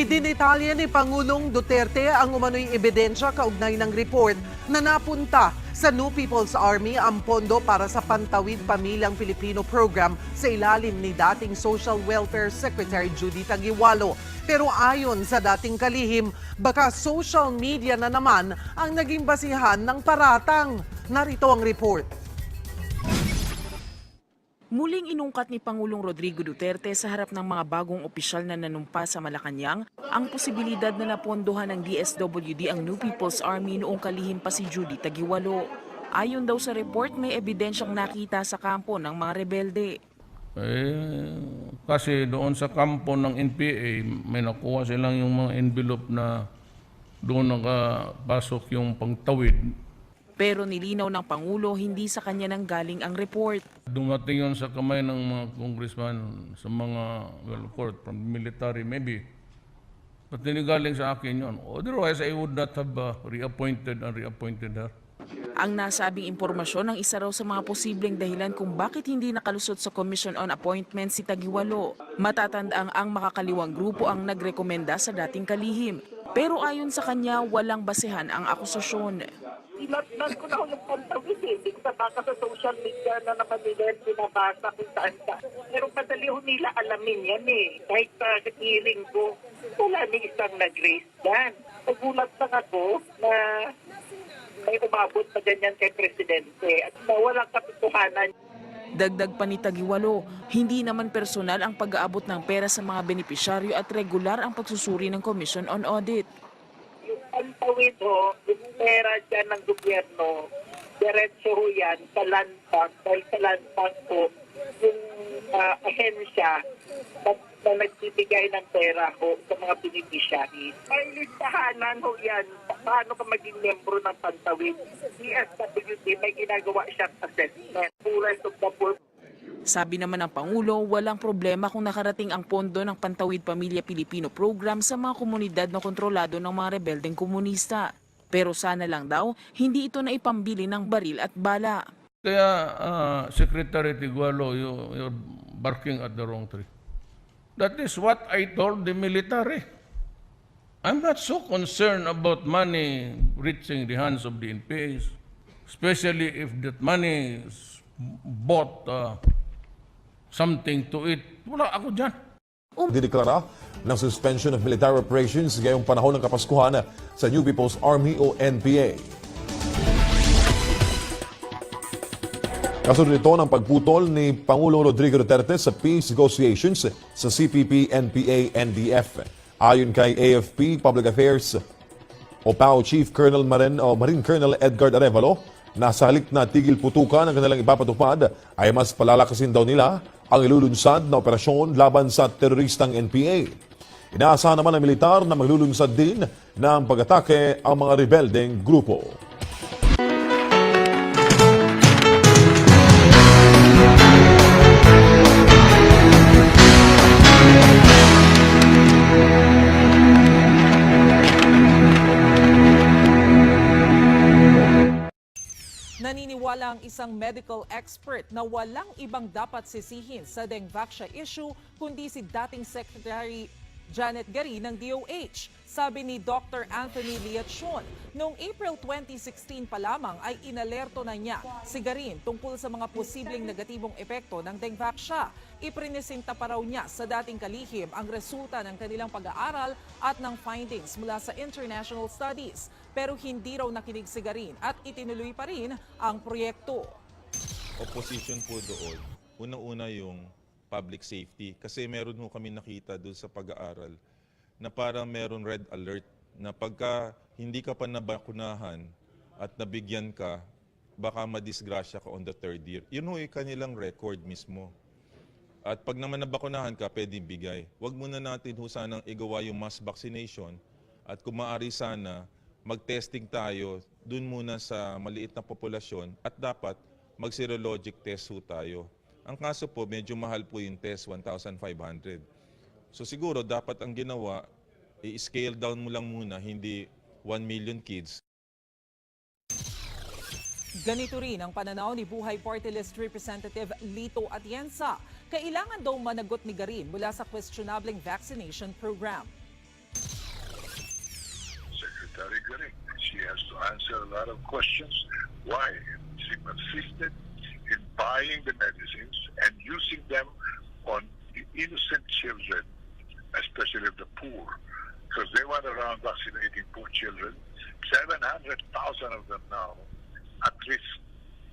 Idinitalya ni Pangulong Duterte ang umano'y ebidensya kaugnay ng report na napunta sa New People's Army ang pondo para sa Pantawid Pamilyang Pilipino Program sa ilalim ni dating Social Welfare Secretary Judy Taguiwalo. Pero ayon sa dating kalihim, baka social media na naman ang naging basihan ng paratang. Narito ang report. Muling inungkat ni Pangulong Rodrigo Duterte sa harap ng mga bagong opisyal na nanumpa sa Malacanang ang posibilidad na napondohan ng DSWD ang New People's Army noong kalihim pa si Judy Taguiwalo. Ayon daw sa report, may ebidensyang nakita sa kampo ng mga rebelde. Kasi doon sa kampo ng NPA, may nakuha silang yung mga envelope na doon nakapasok yung pangtawid. Pero nilinaw ng Pangulo, hindi sa kanya nang galing ang report. Dumating yun sa kamay ng mga congressman sa mga, court, from military maybe. But hindi galing sa akin yun. Otherwise, I would not have reappointed her. Ang nasabing impormasyon ang isa raw sa mga posibleng dahilan kung bakit hindi nakalusot sa Commission on Appointments si Taguiwalo. Matatandaang ang makakaliwang grupo ang nagrekomenda sa dating kalihim. Pero ayon sa kanya, walang basehan ang akusasyon. Ilatnan ko na ako ng pantawid eh. Hindi ko nabasa sa social media na naman nila pinabasa kung saan ka. Pero madali ho nila alamin yan eh. Kahit sa hearing ko, wala ni isang nag-raise yan. Nagulat lang ako na may umabot na ganyan kay Presidente at na walang katotohanan. Dagdag pa ni Taguiwalo, hindi naman personal ang pag-aabot ng pera sa mga benepisyaryo at regular ang pagsusuri ng Commission on Audit. Yung pantawid ho, yung pera dyan ng gobyerno, diretso ho yan sa land bank. Dahil sa land bank ho, yung ahensya na nagbibigay ng pera ho sa mga beneficiaries. May listahanan ho yan. Paano ka maging membro ng pantawid? DSWD may ginagawa siyang assessment. Rest of the poor. Sabi naman ng Pangulo, walang problema kung nakarating ang pondo ng Pantawid Pamilya Pilipino Program sa mga komunidad na kontrolado ng mga rebeldeng komunista. Pero sana lang daw, hindi ito na ipambili ng baril at bala. Kaya, Secretary Taguiwalo, you're barking at the wrong tree. That is what I told the military. I'm not so concerned about money reaching the hands of the NPAs, especially if that money is bought something to eat. Wala ako dyan. Dideklara ng suspension of military operations ngayong panahon ng Kapaskuhan sa New People's Army o NPA. Kasunod nito ng pagputol ni Pangulong Rodrigo Duterte sa peace negotiations sa CPP, NPA, NDF. Ayon kay AFP Public Affairs o PAO Chief Colonel Marine Colonel Edgar Arevalo, nasa halik na tigil putukan ang kanilang ipapatupad ay mas palalakasin daw nila ang ilulunsad na operasyon laban sa teroristang NPA. Inaasahan naman ng militar na maglulunsad din ng pag-atake ang mga rebeldeng grupo. Naniniwala ang isang medical expert na walang ibang dapat sisihin sa Dengvaxia issue kundi si dating Secretary Janet Gary ng DOH. Sabi ni Dr. Anthony Liachon, noong April 2016 pa lamang ay inalerto na niya si Garin tungkol sa mga posibleng negatibong epekto ng Dengvaxia. Iprinisinta pa raw niya sa dating kalihim ang resulta ng kanilang pag-aaral at ng findings mula sa international studies. Pero hindi raw nakinig si Garin at itinuloy pa rin ang proyekto. Opposition po doon, unang-una yung public safety. Kasi meron ho kami nakita doon sa pag-aaral na parang meron red alert na pagka hindi ka pa nabakunahan at nabigyan ka, baka madisgrasya ka on the third year. Yun ho yung kanilang record mismo. At pag naman nabakunahan ka, pwede bigay. Huwag muna natin ho sanang igawa yung mass vaccination at kung maaari sana, mag-testing tayo dun muna sa maliit na populasyon at dapat mag-serologic test ho tayo. Ang kaso po, medyo mahal po yung test, 1,500. So siguro dapat ang ginawa, i-scale down mo lang muna, hindi 1 million kids. Ganito rin ang pananaw ni Buhay Party List Representative Lito Atienza. Kailangan daw managot ni Garin mula sa questionableng vaccination program. Secretary Garing. She has to answer a lot of questions. Why? She persisted in buying the medicines and using them on the innocent children, especially the poor, because they went around vaccinating poor children. 700,000 of them now at risk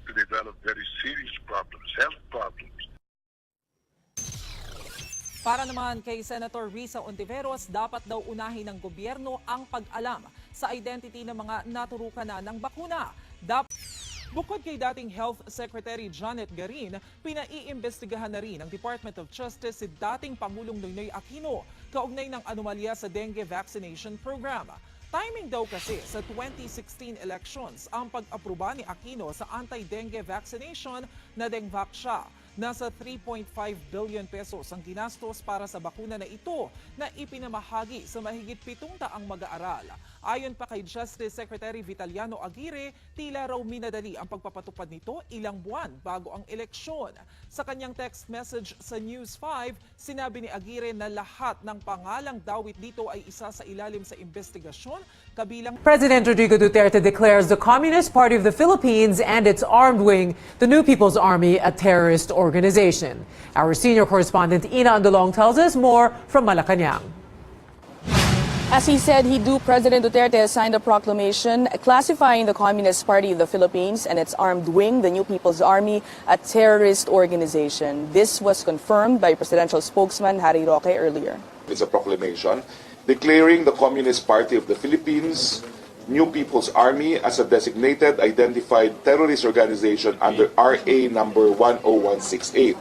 to develop very serious problems, health problems. Para naman kay Senator Risa Ontiveros, dapat daw unahin ng gobyerno ang pag-alam sa identity ng mga naturukan na ng bakuna. Bukod kay dating Health Secretary Janet Garin, pinaiimbestigahan na rin ng Department of Justice si dating Pangulong Benigno Aquino kaugnay ng anomalya sa dengue vaccination program. Timing daw kasi sa 2016 elections ang pag-aproba ni Aquino sa anti-dengue vaccination na Dengvac siya. Nasa 3.5 billion pesos ang ginastos para sa bakuna na ito na ipinamahagi sa mahigit 700 mag-aaral. Ayon pa kay Justice Secretary Vitaliano Aguirre, tila raw minadali ang pagpapatupad nito ilang buwan bago ang eleksyon. Sa kanyang text message sa News 5, sinabi ni Aguirre na lahat ng pangalang dawit dito ay isa sa ilalim sa investigasyon, kabilang President Rodrigo Duterte declares the Communist Party of the Philippines and its armed wing, the New People's Army, a terrorist organization. Our senior correspondent Ina Andolong tells us more from Malacanang. As he said, President Duterte has signed a proclamation classifying the Communist Party of the Philippines and its armed wing, the New People's Army, a terrorist organization. This was confirmed by presidential spokesman Harry Roque earlier. It's a proclamation declaring the Communist Party of the Philippines, New People's Army, as a designated identified terrorist organization under RA number 10168.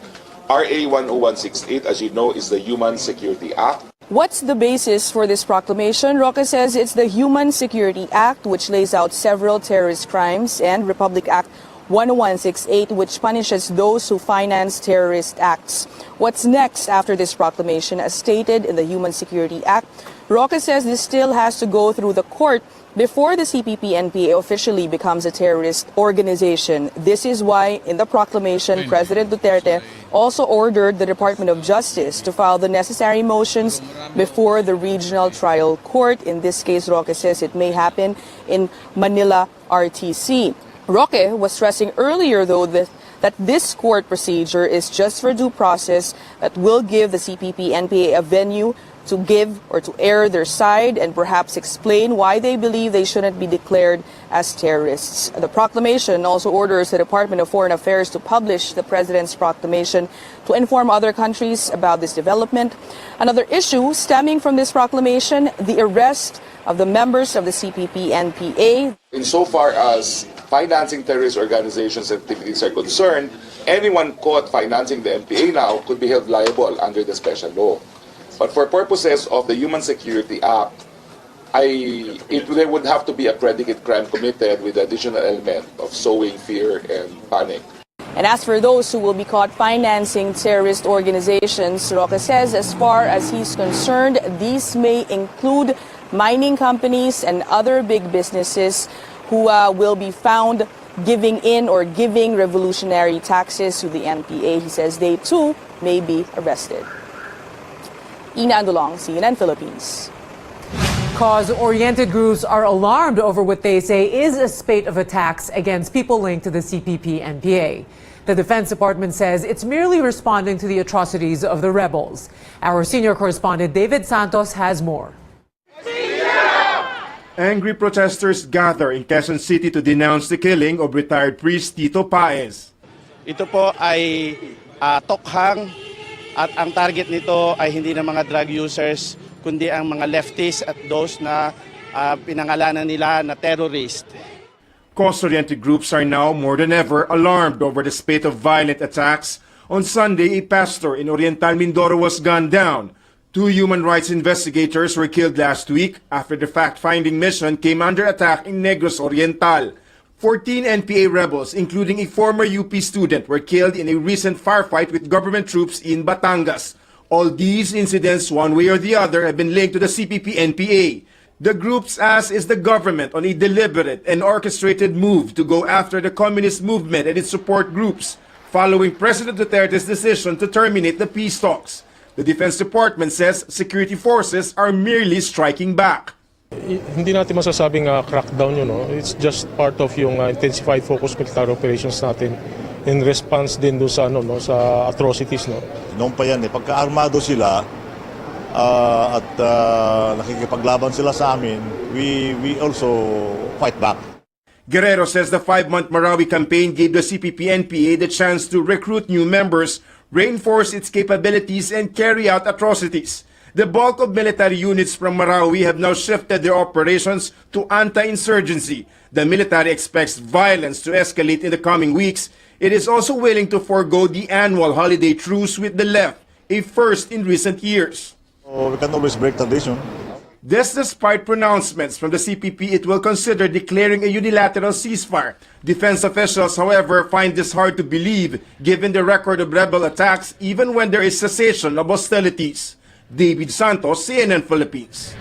RA 10168, as you know, is the Human Security Act. What's the basis for this proclamation? Roque says it's the Human Security Act, which lays out several terrorist crimes, and Republic Act 10168, which punishes those who finance terrorist acts. What's next after this proclamation? As stated in the Human Security Act, Roque says this still has to go through the court before the CPP-NPA officially becomes a terrorist organization. This is why, in the proclamation, President Duterte also ordered the Department of Justice to file the necessary motions before the regional trial court. In this case, Roque says it may happen in Manila RTC. Roque was stressing earlier, though, that this court procedure is just for due process that will give the CPP-NPA a venue to give or to air their side and perhaps explain why they believe they shouldn't be declared as terrorists. The proclamation also orders the Department of Foreign Affairs to publish the President's proclamation to inform other countries about this development. Another issue stemming from this proclamation, the arrest of the members of the CPP-NPA. Insofar as financing terrorist organizations and activities are concerned, anyone caught financing the NPA now could be held liable under the special law. But for purposes of the Human Security Act, there would have to be a predicate crime committed with the additional element of sowing fear and panic. And as for those who will be caught financing terrorist organizations, Roque says as far as he's concerned, these may include mining companies and other big businesses who will be found giving in or giving revolutionary taxes to the NPA. He says they too may be arrested. Ina Andolong, CNN Philippines. Cause-oriented groups are alarmed over what they say is a spate of attacks against people linked to the CPP-NPA. The Defense Department says it's merely responding to the atrocities of the rebels. Our senior correspondent David Santos has more. Angry protesters gather in Quezon City to denounce the killing of retired priest Tito Paez. Ito po ay tokhang at ang target nito ay hindi ng mga drug users kundi ang mga leftists at those na pinangalanan nila na terrorist. Cause-oriented groups are now more than ever alarmed over the spate of violent attacks. On Sunday, a pastor in Oriental Mindoro was gunned down. 2 human rights investigators were killed last week after the fact-finding mission came under attack in Negros Oriental. 14 NPA rebels, including a former UP student, were killed in a recent firefight with government troops in Batangas. All these incidents, one way or the other, have been linked to the CPP-NPA. The group's ask is the government on a deliberate and orchestrated move to go after the communist movement and its support groups, following President Duterte's decision to terminate the peace talks. The Defense Department says security forces are merely striking back. Hindi natin masasabing crackdown yun, no? It's just part of yung intensified focus military operations natin in response din doon sa sa atrocities, no. Noon pa yan pagka-armado sila at nakikipaglaban sila sa amin, we also fight back. Guerrero says the 5-month Marawi campaign gave the CPP-NPA the chance to recruit new members, reinforce its capabilities, and carry out atrocities. The bulk of military units from Marawi have now shifted their operations to anti-insurgency. The military expects violence to escalate in the coming weeks. It is also willing to forego the annual holiday truce with the left, a first in recent years. We can always break tradition. This despite pronouncements from the CPP it will consider declaring a unilateral ceasefire. Defense officials, however, find this hard to believe given the record of rebel attacks even when there is cessation of hostilities. David Santos, CNN Philippines.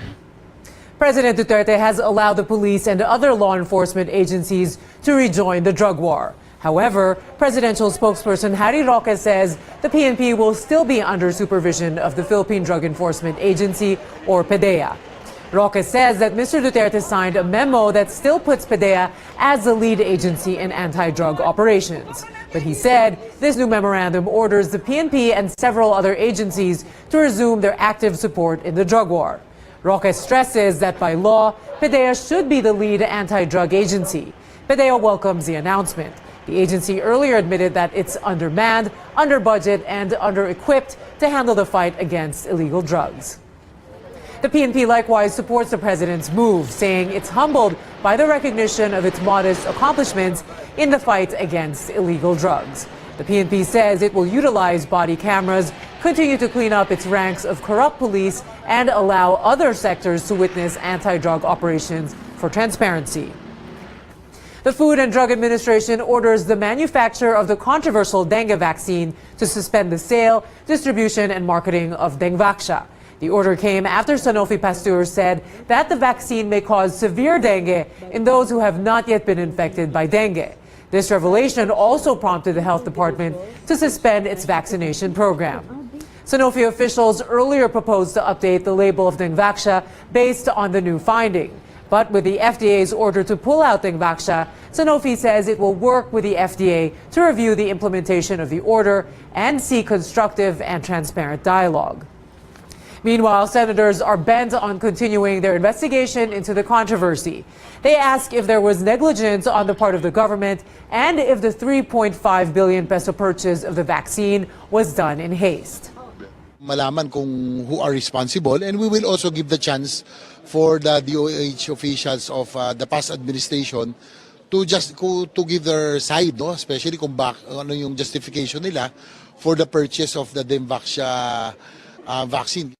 President Duterte has allowed the police and other law enforcement agencies to rejoin the drug war. However, presidential spokesperson Harry Roque says the PNP will still be under supervision of the Philippine Drug Enforcement Agency, or PDEA. Roque says that Mr. Duterte signed a memo that still puts PDEA as the lead agency in anti-drug operations. But he said this new memorandum orders the PNP and several other agencies to resume their active support in the drug war. Roque stresses that by law, PDEA should be the lead anti-drug agency. PDEA welcomes the announcement. The agency earlier admitted that it's undermanned, under budget, and under-equipped to handle the fight against illegal drugs. The PNP likewise supports the president's move, saying it's humbled by the recognition of its modest accomplishments in the fight against illegal drugs. The PNP says it will utilize body cameras, continue to clean up its ranks of corrupt police, and allow other sectors to witness anti-drug operations for transparency. The Food and Drug Administration orders the manufacturer of the controversial dengue vaccine to suspend the sale, distribution, and marketing of Dengvaxia. The order came after Sanofi Pasteur said that the vaccine may cause severe dengue in those who have not yet been infected by dengue. This revelation also prompted the health department to suspend its vaccination program. Sanofi officials earlier proposed to update the label of Dengvaxia based on the new finding. But with the FDA's order to pull out Dengvaxia, Sanofi says it will work with the FDA to review the implementation of the order and seek constructive and transparent dialogue. Meanwhile, senators are bent on continuing their investigation into the controversy. They ask if there was negligence on the part of the government and if the 3.5 billion peso purchase of the vaccine was done in haste. Malaman kung who are responsible, and we will also give the chance for the DOH officials of the past administration to give their side, no? Especially kung ano yung justification nila for the purchase of the Dengvaxia vaccine.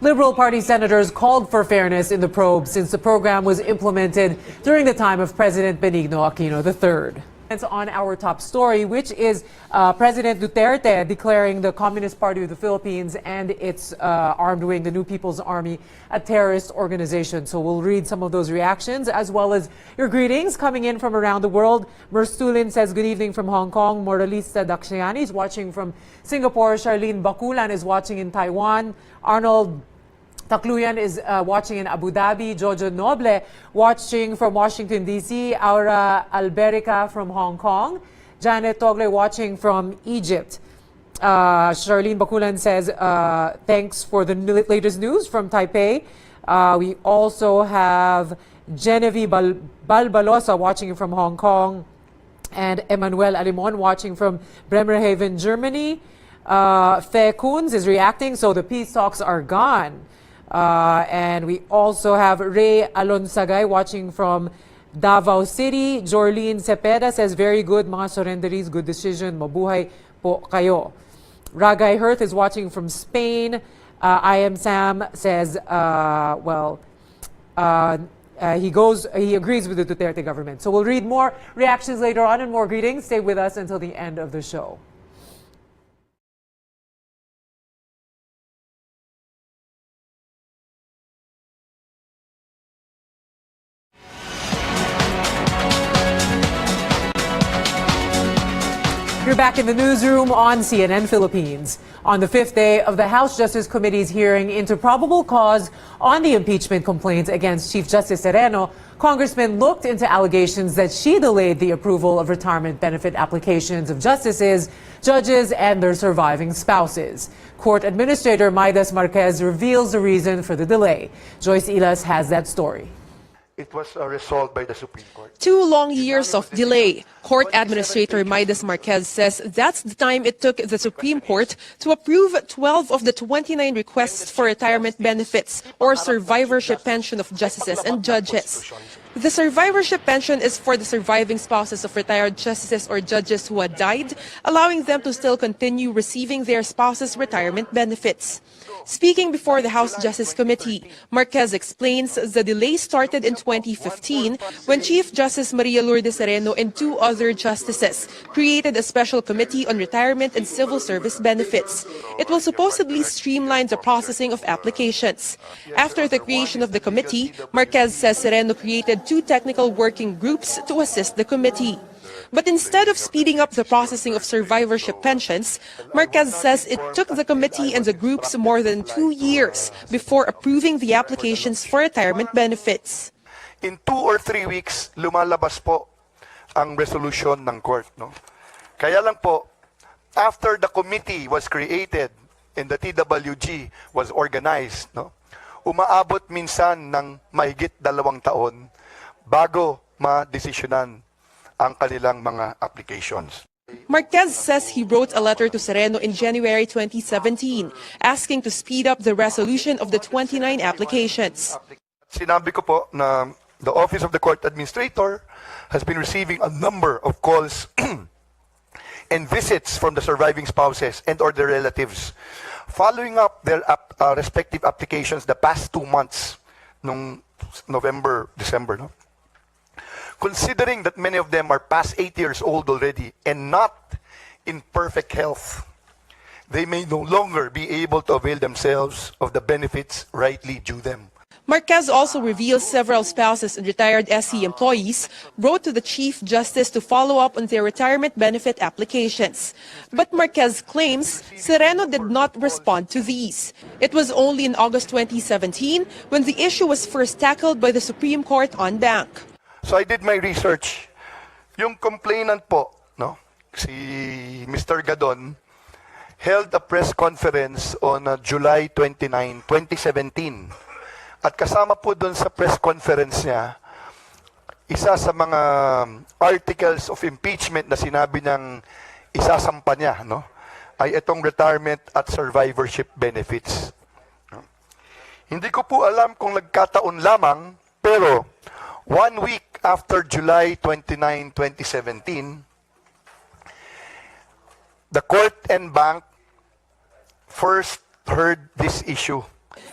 Liberal Party senators called for fairness in the probe since the program was implemented during the time of President Benigno Aquino III. It's on our top story, which is President Duterte declaring the Communist Party of the Philippines and its armed wing, the New People's Army, a terrorist organization. So we'll read some of those reactions as well as your greetings coming in from around the world. Merstulin says good evening from Hong Kong. Moralista Dakshiani is watching from Singapore. Charlene Bakulan is watching in Taiwan. Arnold Takluyan is watching in Abu Dhabi. Jojo Noble watching from Washington, D.C. Aura Alberica from Hong Kong. Janet Togle watching from Egypt. Charlene Bakulan says, thanks for the latest news from Taipei. We also have Genevieve Balbalosa watching from Hong Kong. And Emmanuel Alimon watching from Bremerhaven, Germany. Fe Kunz is reacting, so the peace talks are gone. And we also have Ray Alonsagay watching from Davao City. Jorlene Cepeda says, very good mga surrenderies, good decision, mabuhay po kayo. Ragay Herth is watching from Spain. I Am Sam says, he agrees with the Duterte government. So we'll read more reactions later on and more greetings. Stay with us until the end of the show. You're back in the newsroom on CNN Philippines. On the fifth day of the House Justice Committee's hearing into probable cause on the impeachment complaint against Chief Justice Sereno, Congressmen looked into allegations that she delayed the approval of retirement benefit applications of justices, judges, and their surviving spouses. Court Administrator Maidas Marquez reveals the reason for the delay. Joyce Ilas has that story. It was resolved by the Supreme Court. 2 long years of delay. Court Administrator Maidas Marquez says that's the time it took the Supreme Court to approve 12 of the 29 requests for retirement benefits or survivorship pension of justices and judges. The survivorship pension is for the surviving spouses of retired justices or judges who had died, allowing them to still continue receiving their spouses' retirement benefits. Speaking before the House Justice Committee, Marquez explains the delay started in 2015 when Chief Justice Maria Lourdes Sereno and 2 other justices created a special committee on retirement and civil service benefits. It will supposedly streamline the processing of applications. After the creation of the committee, Marquez says Sereno created 2 technical working groups to assist the committee. But instead of speeding up the processing of survivorship pensions, Marquez says it took the committee and the groups more than 2 years before approving the applications for retirement benefits. In 2 or 3 weeks, lumalabas po ang resolution ng court. No? Kaya lang po, after the committee was created and the TWG was organized, no? Umaabot minsan ng mahigit 2 taon bago ma-desisyonan ang kanilang mga applications. Marquez says he wrote a letter to Sereno in January 2017 asking to speed up the resolution of the 29 applications. Sinabi ko po na the Office of the Court Administrator has been receiving a number of calls and visits from the surviving spouses and or their relatives following up their respective applications the past 2 months nung November, December, no? Considering that many of them are past 8 years old already and not in perfect health, they may no longer be able to avail themselves of the benefits rightly due them. Marquez also reveals several spouses and retired SC employees wrote to the Chief Justice to follow up on their retirement benefit applications. But Marquez claims Sereno did not respond to these. It was only in August 2017 when the issue was first tackled by the Supreme Court en banc. So I did my research. Yung complainant po, no, si Mr. Gadon, held a press conference on July 29, 2017. At kasama po doon sa press conference niya, isa sa mga articles of impeachment na sinabi ng isasampa niya, no, ay itong retirement at survivorship benefits. Hindi ko po alam kung nagkataon lamang, pero 1 week after July 29, 2017, the court and bank first heard this issue.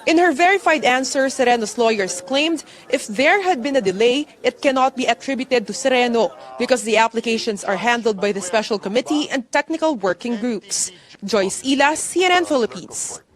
In her verified answer, Sereno's lawyers claimed if there had been a delay, it cannot be attributed to Sereno because the applications are handled by the special committee and technical working groups. Joyce Ilas, CNN Philippines.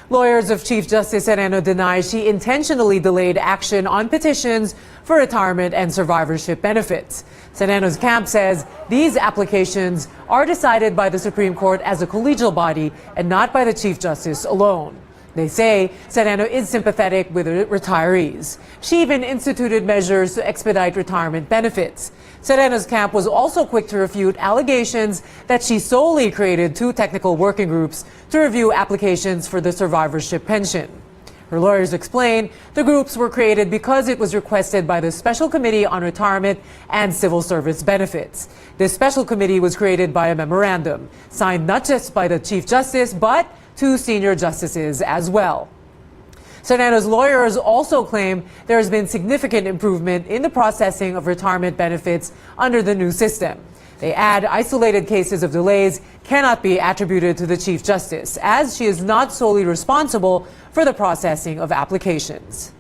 Lawyers of Chief Justice Sereno deny she intentionally delayed action on petitions for retirement and survivorship benefits. Sereno's camp says these applications are decided by the Supreme Court as a collegial body and not by the Chief Justice alone. They say Sereno is sympathetic with retirees. She even instituted measures to expedite retirement benefits. Sereno's camp was also quick to refute allegations that she solely created 2 technical working groups to review applications for the survivorship pension. Her lawyers explain the groups were created because it was requested by the Special Committee on Retirement and Civil Service Benefits. This special committee was created by a memorandum signed not just by the Chief Justice but 2 senior justices as well. Sereno's lawyers also claim there has been significant improvement in the processing of retirement benefits under the new system. They add isolated cases of delays cannot be attributed to the Chief Justice, as she is not solely responsible for the processing of applications.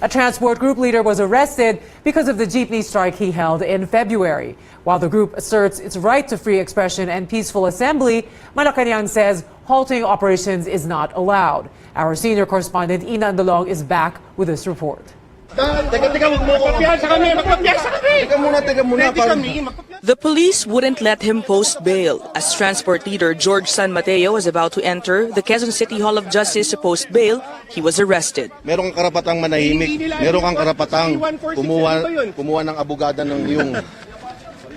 A transport group leader was arrested because of the jeepney strike he held in February. While the group asserts its right to free expression and peaceful assembly, Malacanang says halting operations is not allowed. Our senior correspondent Ina Andalong is back with this report. The police wouldn't let him post bail. As transport leader George San Mateo was about to enter the Quezon City Hall of Justice to post bail, he was arrested. Meron kang karapatang manahimik. Meron kang karapatang kumuha ng abogada ng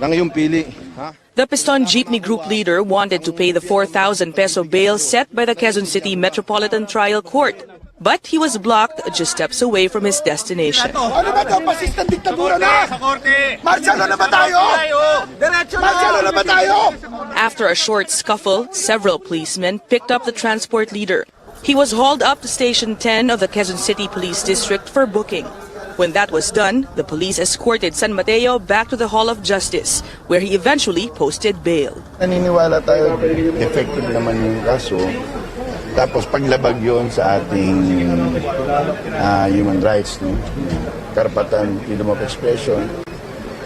iyong pili. Ha? The Piston Jeepney Group leader wanted to pay the 4,000 peso bail set by the Quezon City Metropolitan Trial Court. But he was blocked just steps away from his destination. Ano ba ito? Pasistang diktadura na! Martial na ba tayo? Martial na ba tayo? After a short scuffle, several policemen picked up the transport leader. He was hauled up to Station 10 of the Quezon City Police District for booking. When that was done, the police escorted San Mateo back to the Hall of Justice, where he eventually posted bail. Naniniwala tayo, effective naman yung kaso. Tapos paglabag yun sa ating human rights, no? Karapatan, freedom of expression,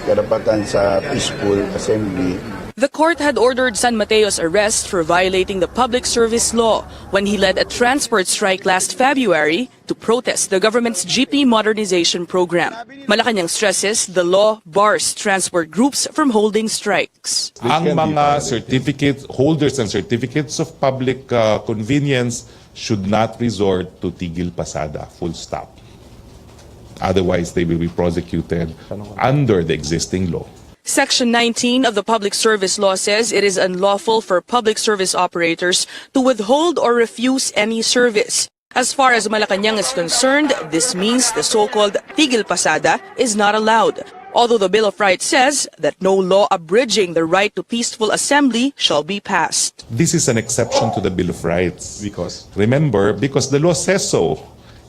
karapatan sa peaceful assembly. The court had ordered San Mateo's arrest for violating the public service law when he led a transport strike last February to protest the government's jeepney modernization program. Malacanang stresses the law bars transport groups from holding strikes. Ang mga certificate holders and certificates of public convenience should not resort to tigil pasada, full stop. Otherwise, they will be prosecuted under the existing law. Section 19 of the Public Service Law says it is unlawful for public service operators to withhold or refuse any service. As far as Malacanang is concerned, this means the so-called tigil pasada is not allowed. Although the Bill of Rights says that no law abridging the right to peaceful assembly shall be passed. This is an exception to the Bill of Rights. Because? Remember, because the law says so.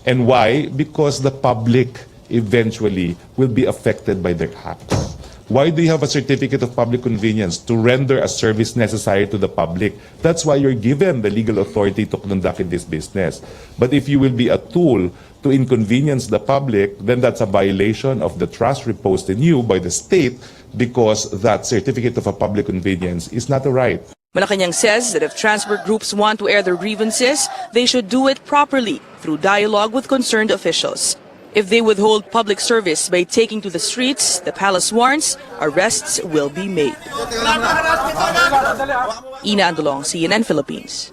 And why? Because the public eventually will be affected by their acts. Why do you have a certificate of public convenience? To render a service necessary to the public. That's why you're given the legal authority to conduct in this business. But if you will be a tool to inconvenience the public, then that's a violation of the trust reposed in you by the state, because that certificate of a public convenience is not a right. Malacanang says that if transport groups want to air their grievances, they should do it properly through dialogue with concerned officials. If they withhold public service by taking to the streets, the palace warns, arrests will be made. Ina Andolong, CNN Philippines.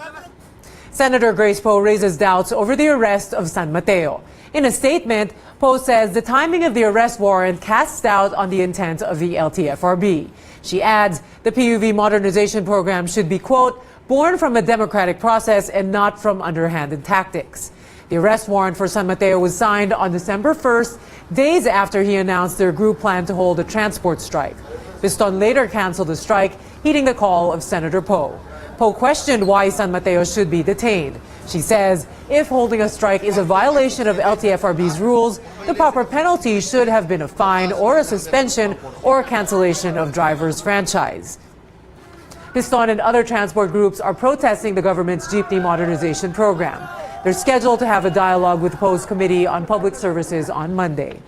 Senator Grace Poe raises doubts over the arrest of San Mateo. In a statement, Poe says the timing of the arrest warrant casts doubt on the intent of the LTFRB. She adds the PUV modernization program should be, quote, born from a democratic process and not from underhanded tactics. The arrest warrant for San Mateo was signed on December 1st, days after he announced their group planned to hold a transport strike. Piston later canceled the strike, heeding the call of Senator Poe. Poe questioned why San Mateo should be detained. She says if holding a strike is a violation of LTFRB's rules, the proper penalty should have been a fine or a suspension or cancellation of driver's franchise. Piston and other transport groups are protesting the government's jeepney modernization program. They're scheduled to have a dialogue with Poe's Committee on Public Services on Monday.